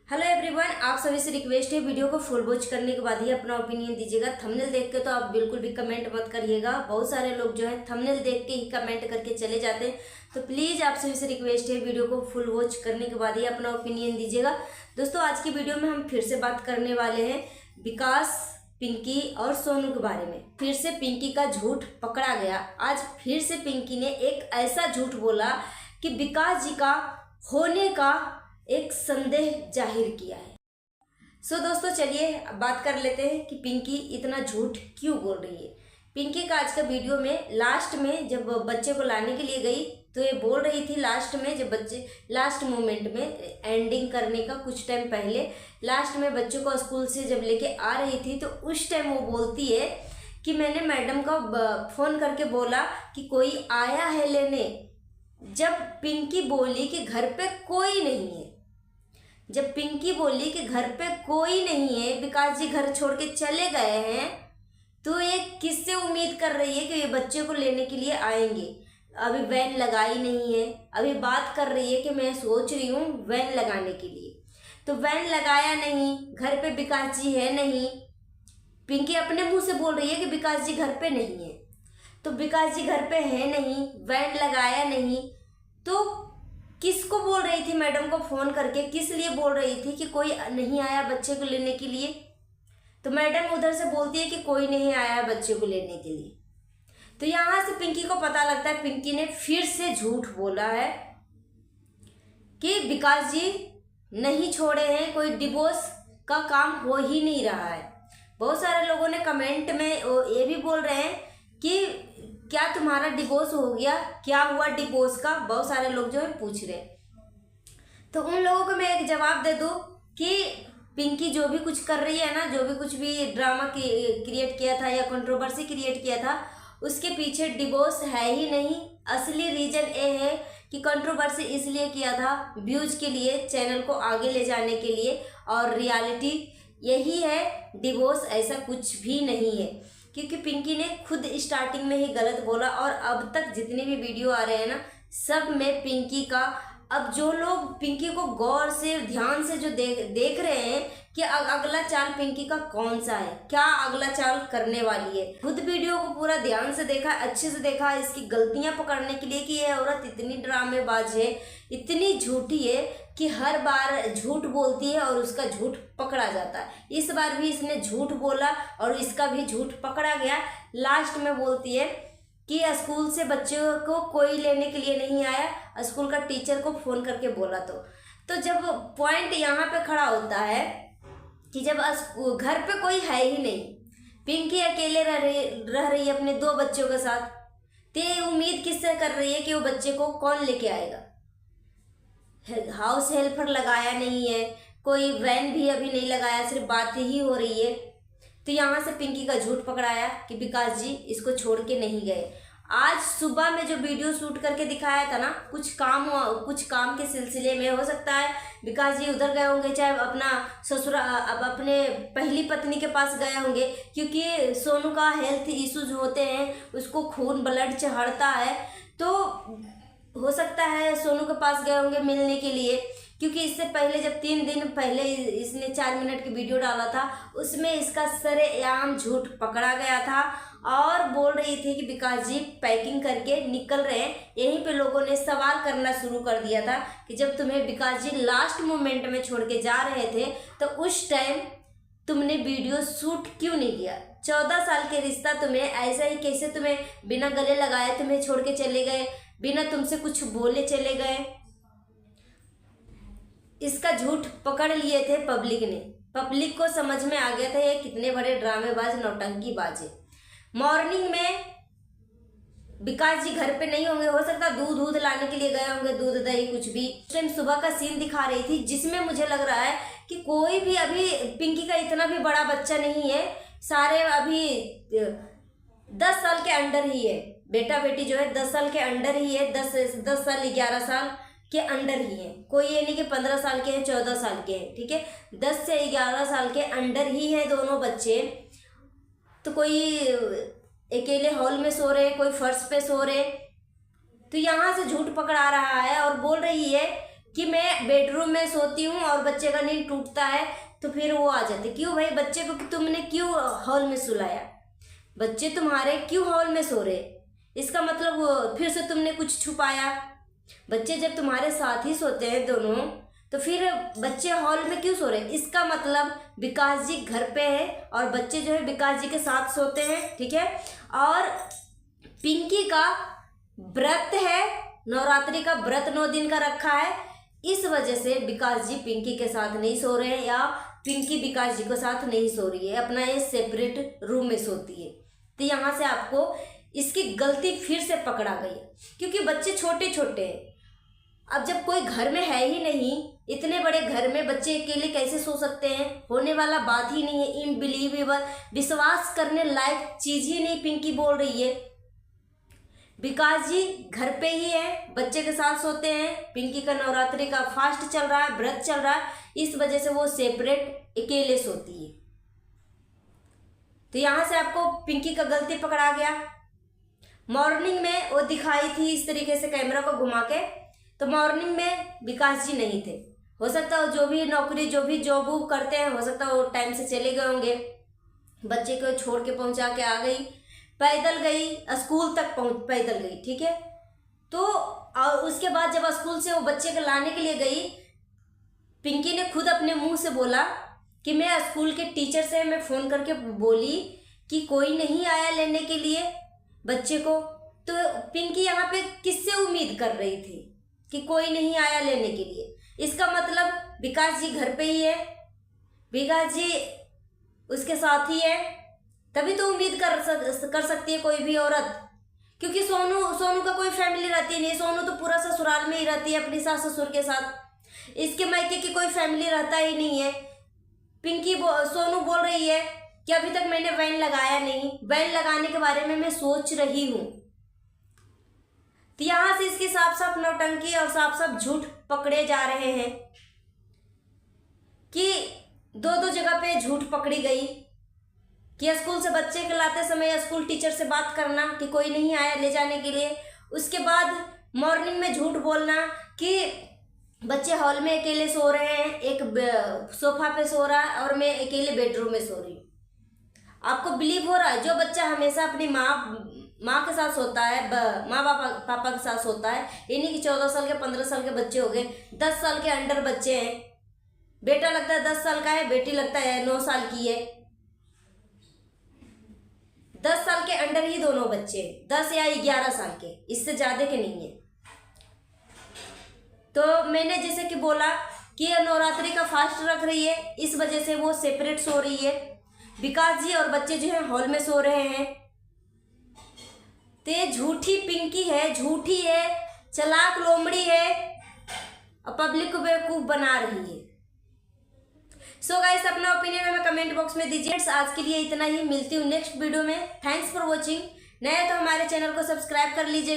Hello everyone, आप सभी से रिक्वेस्ट है वीडियो को फुल वॉच करने के बाद ही अपना ओपिनियन दीजिएगा। थंबनेल देख के तो आप बिल्कुल भी कमेंट मत करिएगा। बहुत सारे लोग जो है थंबनेल देख के ही कमेंट करके चले जाते हैं, तो प्लीज़ आप सभी से रिक्वेस्ट है वीडियो को फुल वॉच करने के बाद ही अपना ओपिनियन दीजिएगा। दोस्तों, आज की वीडियो में हम फिर से बात करने वाले हैं विकास, पिंकी और सोनू के बारे में। फिर से पिंकी का झूठ पकड़ा गया। आज फिर से पिंकी ने एक ऐसा झूठ बोला कि विकास जी का होने का एक संदेह जाहिर किया है। दोस्तों, चलिए बात कर लेते हैं कि पिंकी इतना झूठ क्यों बोल रही है। पिंकी का आज का वीडियो में लास्ट में जब बच्चे को लाने के लिए गई तो ये बोल रही थी, लास्ट में जब बच्चे लास्ट मोमेंट में एंडिंग करने का कुछ टाइम पहले लास्ट में बच्चों को स्कूल से जब लेके आ रही थी तो उस टाइम वो बोलती है कि मैंने मैडम का फ़ोन करके बोला कि कोई आया है लेने। जब पिंकी बोली कि घर पे कोई नहीं है, जब पिंकी बोली कि घर पे कोई नहीं है, विकास जी घर छोड़ के चले गए हैं, तो ये किससे उम्मीद कर रही है कि ये बच्चे को लेने के लिए आएंगे। अभी वैन लगाई नहीं है, अभी बात कर रही है कि मैं सोच रही हूँ वैन लगाने के लिए, तो वैन लगाया नहीं, घर पे विकास जी है नहीं। पिंकी अपने मुंह से बोल रही है कि विकास जी घर पे नहीं है, तो विकास जी घर पे है नहीं, वैन लगाया नहीं, तो किसको बोल रही थी मैडम को फ़ोन करके, किस लिए बोल रही थी कि कोई नहीं आया बच्चे को लेने के लिए। तो मैडम उधर से बोलती है कि कोई नहीं आया बच्चे को लेने के लिए। तो यहाँ से पिंकी को पता लगता है पिंकी ने फिर से झूठ बोला है कि विकास जी नहीं छोड़े हैं, कोई डिवोर्स का काम हो ही नहीं रहा है। बहुत सारे लोगों ने कमेंट में ये भी बोल रहे हैं कि क्या तुम्हारा डिवोर्स हो गया, क्या हुआ डिवोर्स का, बहुत सारे लोग जो है पूछ रहे हैं। तो उन लोगों को मैं एक जवाब दे दूं कि पिंकी जो भी कुछ कर रही है ना, जो भी कुछ भी ड्रामा क्रिएट किया था या कंट्रोवर्सी क्रिएट किया था, उसके पीछे डिवोर्स है ही नहीं। असली रीज़न ये है कि कंट्रोवर्सी इसलिए किया था व्यूज के लिए, चैनल को आगे ले जाने के लिए, और रियलिटी यही है, डिवोर्स ऐसा कुछ भी नहीं है। क्योंकि पिंकी ने खुद स्टार्टिंग में ही गलत बोला, और अब तक जितने भी वीडियो आ रहे हैं ना, सब में पिंकी का, अब जो लोग पिंकी को गौर से ध्यान से जो देख रहे हैं कि अगला चाल पिंकी का कौन सा है, क्या अगला चाल करने वाली है। खुद वीडियो को पूरा ध्यान से देखा, अच्छे से देखा, इसकी गलतियां पकड़ने के लिए कि यह औरत इतनी ड्रामेबाज है, इतनी झूठी है कि हर बार झूठ बोलती है और उसका झूठ पकड़ा जाता है। इस बार भी इसने झूठ बोला और इसका भी झूठ पकड़ा गया। लास्ट में बोलती है कि स्कूल से बच्चों को कोई लेने के लिए नहीं आया, स्कूल का टीचर को फ़ोन करके बोला। तो जब पॉइंट यहाँ पे खड़ा होता है कि जब घर पे कोई है ही नहीं, पिंकी अकेले रह रही है अपने 2 बच्चों के साथ, तो ये उम्मीद किससे कर रही है कि वो बच्चे को कौन लेके आएगा। हाउस हेल्पर लगाया नहीं है, कोई वैन भी अभी नहीं लगाया, सिर्फ बात ही हो रही है। तो यहाँ से पिंकी का झूठ पकड़ाया कि विकास जी इसको छोड़ के नहीं गए। आज सुबह में जो वीडियो शूट करके दिखाया था ना, कुछ काम के सिलसिले में, हो सकता है विकास जी उधर गए होंगे, चाहे अपना अब अपने पहली पत्नी के पास गए होंगे, क्योंकि सोनू का हेल्थ इश्यूज होते हैं, उसको खून ब्लड चढ़ता है, तो हो सकता है सोनू के पास गए होंगे मिलने के लिए। क्योंकि इससे पहले जब 3 दिन पहले इसने 4 मिनट की वीडियो डाला था, उसमें इसका सरेआम झूठ पकड़ा गया था और बोल रही थी कि विकास जी पैकिंग करके निकल रहे हैं। यहीं पे लोगों ने सवाल करना शुरू कर दिया था कि जब तुम्हें विकास जी लास्ट मोमेंट में छोड़ के जा रहे थे तो उस टाइम तुमने वीडियो शूट क्यों नहीं किया। 14 साल के रिश्ता तुम्हें ऐसा ही कैसे, तुम्हें बिना गले लगाए तुम्हें छोड़ के चले गए, बिना तुमसे कुछ बोले चले गए। इसका झूठ पकड़ लिए थे पब्लिक ने, पब्लिक को समझ में आ गया था ये कितने बड़े ड्रामेबाज नौटंकीबाज है। मॉर्निंग में विकास जी घर पे नहीं होंगे, हो सकता दूध लाने के लिए गए होंगे, दूध दही कुछ भी। उस टाइम सुबह का सीन दिखा रही थी जिसमें मुझे लग रहा है कि कोई भी अभी पिंकी का इतना भी बड़ा बच्चा नहीं है, सारे अभी 10 साल के अंडर ही है, बेटा बेटी जो है 10 साल के अंडर ही है, 10 साल 11 साल के अंडर ही हैं। कोई ये नहीं कि 15 साल के हैं, 14 साल के हैं, ठीक है, 10 से 11 साल के अंडर ही है दोनों बच्चे। तो कोई अकेले हॉल में सो रहे, कोई फर्श पे सो रहे। तो यहाँ से झूठ पकड़ा रहा है और बोल रही है कि मैं बेडरूम में सोती हूँ और बच्चे का नींद टूटता है, तो फिर वो आ जाते, क्यों भाई बच्चे को तुमने क्यों हॉल में सुलाया, बच्चे तुम्हारे क्यों हॉल में सो रहे, इसका मतलब फिर से तुमने कुछ छुपाया। बच्चे जब तुम्हारे साथ ही सोते हैं दोनों, तो फिर बच्चे हॉल में क्यों सो रहे हैं, इसका मतलब विकास जी घर पे है और बच्चे जो है विकास जी के साथ सोते हैं, ठीक है। और पिंकी का व्रत है, नवरात्रि का व्रत 9 दिन का रखा है, इस वजह से विकास जी पिंकी के साथ नहीं सो रहे हैं या पिंकी विकास जी के साथ नहीं सो रही है, अपना ये सेपरेट रूम में सोती है। तो यहाँ से आपको इसकी गलती फिर से पकड़ा गई है, क्योंकि बच्चे छोटे छोटे हैं। अब जब कोई घर में है ही नहीं, इतने बड़े घर में बच्चे अकेले कैसे सो सकते हैं, होने वाला बात ही नहीं है, इनबिलीवेबल, विश्वास करने लायक चीज ही नहीं पिंकी बोल रही है। विकास जी घर पे ही है, बच्चे के साथ सोते हैं, पिंकी का नवरात्रि का फास्ट चल रहा है, व्रत चल रहा है, इस वजह से वो सेपरेट अकेले सोती है। तो यहाँ से आपको पिंकी का गलती पकड़ा गया। मॉर्निंग में वो दिखाई थी इस तरीके से कैमरा को घुमा के, तो मॉर्निंग में विकास जी नहीं थे, हो सकता है जो भी नौकरी जो भी जॉब वॉब करते हैं, हो सकता है वो टाइम से चले गए होंगे, बच्चे को छोड़ के पहुंचा के आ गई, पैदल गई, स्कूल तक पैदल गई, ठीक है। तो उसके बाद जब स्कूल से वो बच्चे को लाने के लिए गई, पिंकी ने खुद अपने मुंह से बोला कि मैं स्कूल के टीचर से मैं फ़ोन करके बोली कि कोई नहीं आया लेने के लिए बच्चे को। तो पिंकी यहाँ पे किससे उम्मीद कर रही थी कि कोई नहीं आया लेने के लिए, इसका मतलब विकास जी घर पे ही है, विकास जी उसके साथ ही है, तभी तो उम्मीद कर सकती है कोई भी औरत, क्योंकि सोनू का कोई फैमिली रहती नहीं, सोनू तो पूरा ससुराल में ही रहती है अपनी सास ससुर के साथ, इसके मायके की कोई फैमिली रहता ही नहीं है। सोनू बोल रही है कि अभी तक मैंने वैन लगाया नहीं, वैन लगाने के बारे में मैं सोच रही हूँ। तो यहाँ से इसकी साफ साफ नौटंकी और साफ साफ झूठ पकड़े जा रहे हैं कि दो जगह पे झूठ पकड़ी गई, कि स्कूल से बच्चे के लाते समय स्कूल टीचर से बात करना कि कोई नहीं आया ले जाने के लिए, उसके बाद मॉर्निंग में झूठ बोलना कि बच्चे हॉल में अकेले सो रहे हैं, एक सोफा पे सो रहा है और मैं अकेले बेडरूम में सो रही हूँ। आपको बिलीव हो रहा है? जो बच्चा हमेशा अपनी माँ के साथ सोता है, माँ पापा के साथ सोता है, इन्हीं की 14 साल के 15 साल के बच्चे हो गए, 10 साल के अंडर बच्चे हैं, बेटा लगता है 10 साल का है, बेटी लगता है 9 साल की है, 10 साल के अंडर ही दोनों बच्चे, 10 या 11 साल के, इससे ज़्यादा के नहीं है। तो मैंने जैसे कि बोला कि नवरात्रि का फास्ट रख रही है, इस वजह से वो सेपरेट सो रही है, विकास जी और बच्चे जो है हॉल में सो रहे हैं। तो ये झूठी पिंकी है, झूठी है, चालाक लोमड़ी है और पब्लिक को बेवकूफ़ बना रही है। सो गाइस, अपना ओपिनियन हमें कमेंट बॉक्स में दीजिए। आज के लिए इतना ही, मिलती हूँ नेक्स्ट वीडियो में। Thanks for watching. नया तो हमारे चैनल को सब्सक्राइब कर लीजिएगा।